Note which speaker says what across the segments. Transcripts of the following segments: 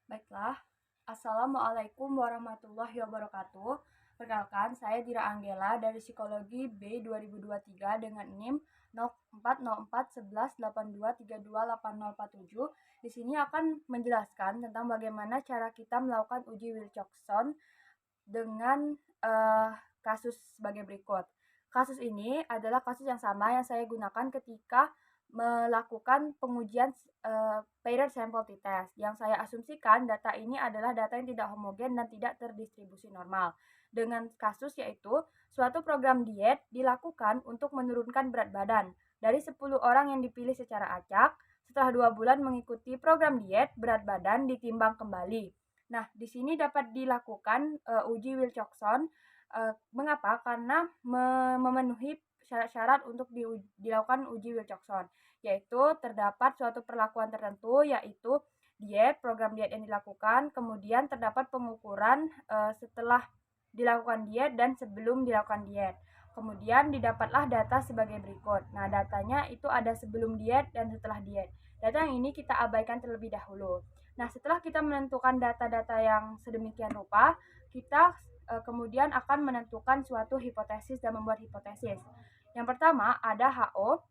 Speaker 1: Baiklah, Assalamualaikum warahmatullahi wabarakatuh. Perkenalkan, saya Dira Anggela dari Psikologi B 2023 dengan NIM 04041182328047. Di sini akan menjelaskan tentang bagaimana cara kita melakukan uji Wilcoxon dengan eh, kasus sebagai berikut. Kasus ini adalah kasus yang sama yang saya gunakan ketika melakukan pengujian paired sample t-test. Yang saya asumsikan data ini adalah data yang tidak homogen dan tidak terdistribusi normal. Dengan kasus yaitu suatu program diet dilakukan untuk menurunkan berat badan. Dari 10 orang yang dipilih secara acak, setelah 2 bulan mengikuti program diet, berat badan ditimbang kembali. Nah, di sini dapat dilakukan uji Wilcoxon. Mengapa? Karena memenuhi syarat-syarat untuk dilakukan uji Wilcoxon, yaitu terdapat suatu perlakuan tertentu, yaitu diet, program diet yang dilakukan, kemudian terdapat pengukuran setelah dilakukan diet dan sebelum dilakukan diet. Kemudian didapatlah data sebagai berikut. Nah, datanya itu ada sebelum diet dan setelah diet. Data yang ini kita abaikan terlebih dahulu. Nah, setelah kita menentukan data-data yang sedemikian rupa, kita kemudian akan menentukan suatu hipotesis dan membuat hipotesis. Yang pertama ada HO,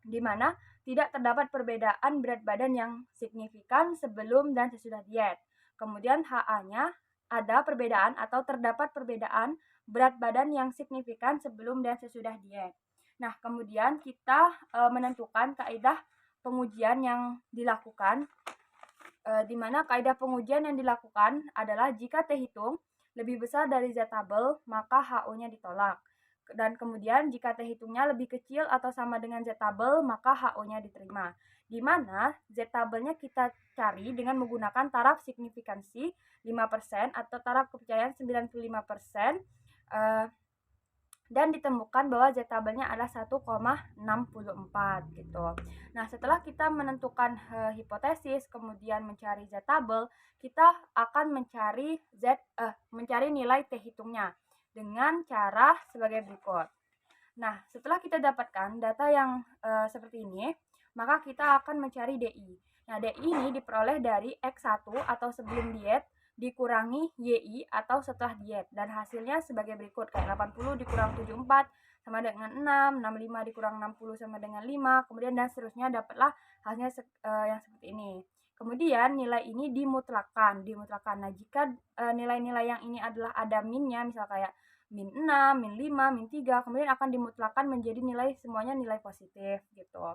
Speaker 1: di mana tidak terdapat perbedaan berat badan yang signifikan sebelum dan sesudah diet. Kemudian HA-nya ada perbedaan atau terdapat perbedaan berat badan yang signifikan sebelum dan sesudah diet. Nah, kemudian kita menentukan kaidah pengujian yang dilakukan, di mana kaidah pengujian yang dilakukan adalah jika T hitung lebih besar dari Z tabel, maka HO-nya ditolak. Dan kemudian jika T hitungnya lebih kecil atau sama dengan Z tabel, maka HO-nya diterima. Di mana Z tabelnya kita cari dengan menggunakan taraf signifikansi 5% atau taraf kepercayaan 95%, dan ditemukan bahwa Z tabelnya adalah 1,64 gitu. Nah, setelah kita menentukan hipotesis, kemudian mencari Z tabel, kita akan mencari nilai T hitungnya dengan cara sebagai berikut. Nah, setelah kita dapatkan data yang seperti ini, maka kita akan mencari DI. Nah, DI ini diperoleh dari X1 atau sebelum diet dikurangi YI atau setelah diet, dan hasilnya sebagai berikut, kayak 80 dikurang 74 sama dengan 6, 65 dikurang 60 sama dengan 5, kemudian dan seterusnya, dapatlah hasilnya yang seperti ini. Kemudian nilai ini dimutlakan. Nah, jika nilai-nilai yang ini adalah ada minnya, misal kayak min 6, min 5, min 3, kemudian akan dimutlakan menjadi nilai semuanya nilai positif gitu.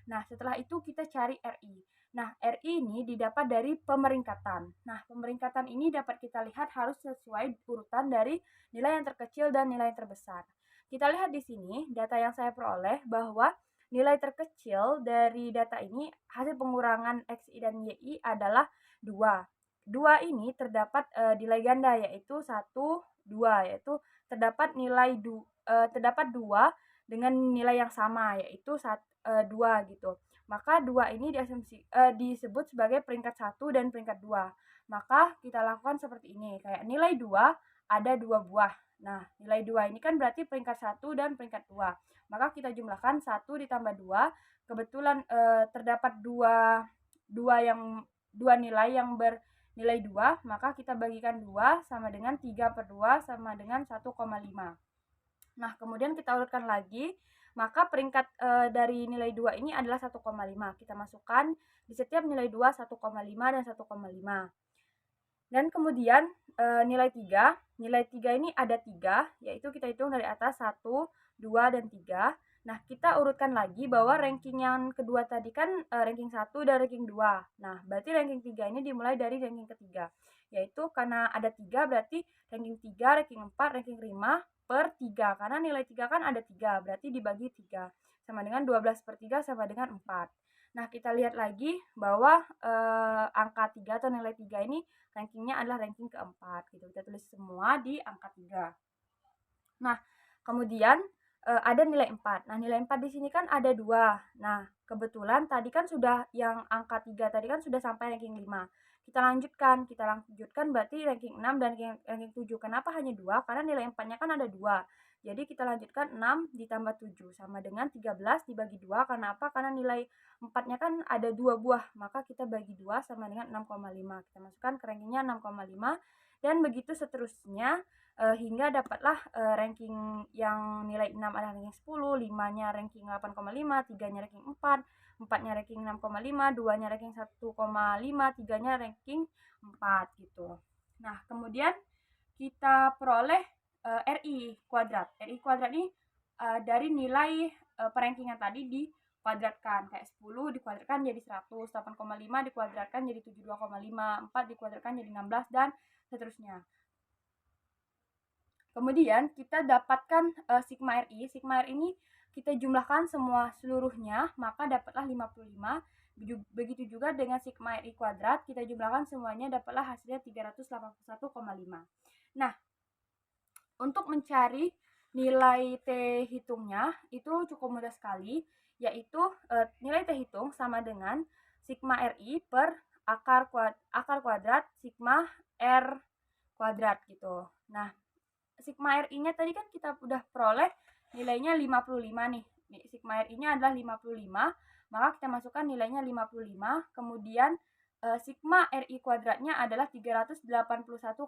Speaker 1: Nah, setelah itu kita cari RI. Nah, RI ini didapat dari pemeringkatan. Nah, pemeringkatan ini dapat kita lihat harus sesuai urutan dari nilai yang terkecil dan nilai yang terbesar. Kita lihat di sini data yang saya peroleh bahwa nilai terkecil dari data ini hasil pengurangan XI dan YI adalah 2. 2 ini terdapat nilai ganda, yaitu 1, 2, yaitu terdapat terdapat 2 dengan nilai yang sama, yaitu 2 gitu. Maka 2 ini disebut sebagai peringkat 1 dan peringkat 2. Maka kita lakukan seperti ini, kayak nilai 2 ada 2 buah. Nah, nilai 2 ini kan berarti peringkat 1 dan peringkat 2. Maka kita jumlahkan 1 ditambah 2. Kebetulan terdapat 2 nilai yang bernilai 2, maka kita bagikan 2 sama dengan 3/2 sama dengan 1,5. Nah, kemudian kita urutkan lagi, maka peringkat dari nilai 2 ini adalah 1,5. Kita masukkan di setiap nilai 2 1,5 dan 1,5. Dan kemudian nilai 3. Nilai 3 ini ada 3, yaitu kita hitung dari atas 1, 2, dan 3. Nah, kita urutkan lagi bahwa ranking yang kedua tadi kan ranking 1 dan ranking 2. Nah, berarti ranking 3 ini dimulai dari ranking ketiga. Yaitu karena ada 3, berarti ranking 3, ranking 4, ranking 5 per 3. Karena nilai 3 kan ada 3, berarti dibagi 3. Sama dengan 12/3 sama dengan 4. Nah, kita lihat lagi bahwa angka 3 atau nilai 3 ini rankingnya adalah ranking keempat gitu. Kita tulis semua di angka 3. Nah, kemudian ada nilai 4. Nah, nilai 4 di sini kan ada 2. Nah, kebetulan tadi kan sudah yang angka 3 tadi kan sudah sampai ranking 5. Kita lanjutkan berarti ranking 6 dan ranking 7. Kenapa hanya 2? Karena nilai 4-nya kan ada 2. Jadi kita lanjutkan 6 ditambah 7 sama dengan 13 dibagi 2. Karena apa? Karena nilai 4-nya kan ada 2 buah, maka kita bagi 2 sama dengan 6,5. Kita masukkan ke rankingnya 6,5 dan begitu seterusnya hingga dapatlah ranking yang nilai 6 adalah ranking 10, 5-nya ranking 8,5, 3-nya ranking 4, 4-nya ranking 6,5, 2-nya ranking 1,5, 3-nya ranking 4 gitu. Nah, kemudian kita peroleh RI kuadrat. RI kuadrat ini dari nilai perankingan tadi dikuadratkan. Kayak 10 dikuadratkan jadi 100, 8,5 dikuadratkan jadi 72,5, 4 dikuadratkan jadi 16, dan seterusnya. Kemudian kita dapatkan sigma RI. Sigma RI ini kita jumlahkan semua seluruhnya, maka dapatlah 55. Begitu juga dengan sigma RI kuadrat, kita jumlahkan semuanya, dapatlah hasilnya 381,5. Nah, untuk mencari nilai T hitungnya itu cukup mudah sekali, yaitu nilai T hitung sama dengan sigma RI per akar kuadrat sigma R kuadrat gitu. Nah, sigma RI-nya tadi kan kita udah peroleh nilainya 55 nih. Sigma RI-nya adalah 55, maka kita masukkan nilainya 55, kemudian sigma RI kuadratnya adalah 381,5.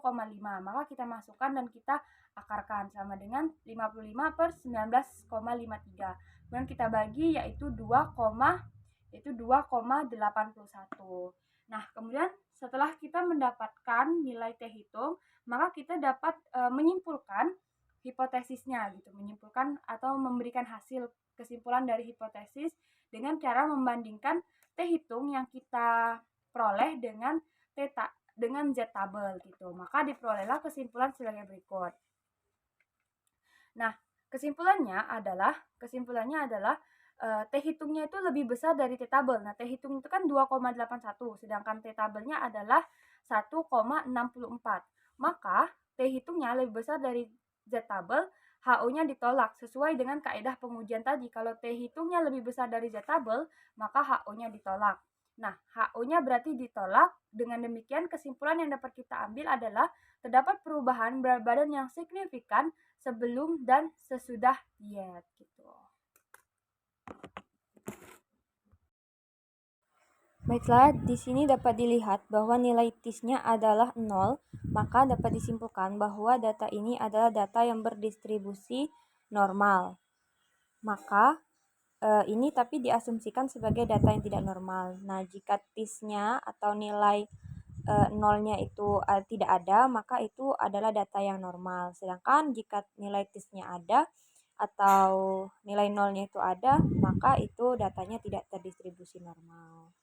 Speaker 1: Maka kita masukkan dan kita akarkan sama dengan 55 per 19,53. Kemudian kita bagi yaitu 2,81. Nah, kemudian setelah kita mendapatkan nilai T hitung, maka kita dapat menyimpulkan hipotesisnya gitu, menyimpulkan atau memberikan hasil kesimpulan dari hipotesis dengan cara membandingkan T hitung yang kita peroleh dengan dengan Z tabel gitu. Maka diperolehlah kesimpulan sebagai berikut. Nah, kesimpulannya adalah T hitungnya itu lebih besar dari T tabel. Nah, T hitung itu kan 2,81, sedangkan T tabelnya adalah 1,64. Maka T hitungnya lebih besar dari Z tabel, HO-nya ditolak sesuai dengan kaidah pengujian tadi. Kalau T hitungnya lebih besar dari Z tabel, maka HO-nya ditolak. Nah, HO-nya berarti ditolak. Dengan demikian, kesimpulan yang dapat kita ambil adalah terdapat perubahan berat badan yang signifikan sebelum dan sesudah diet gitu. Baiklah, di sini dapat dilihat bahwa nilai TIS-nya adalah 0, maka dapat disimpulkan bahwa data ini adalah data yang berdistribusi normal. Maka ini tapi diasumsikan sebagai data yang tidak normal. Nah, jika TIS-nya atau nilai nolnya itu tidak ada, maka itu adalah data yang normal. Sedangkan jika nilai TIS-nya ada atau nilai nolnya itu ada, maka itu datanya tidak terdistribusi normal.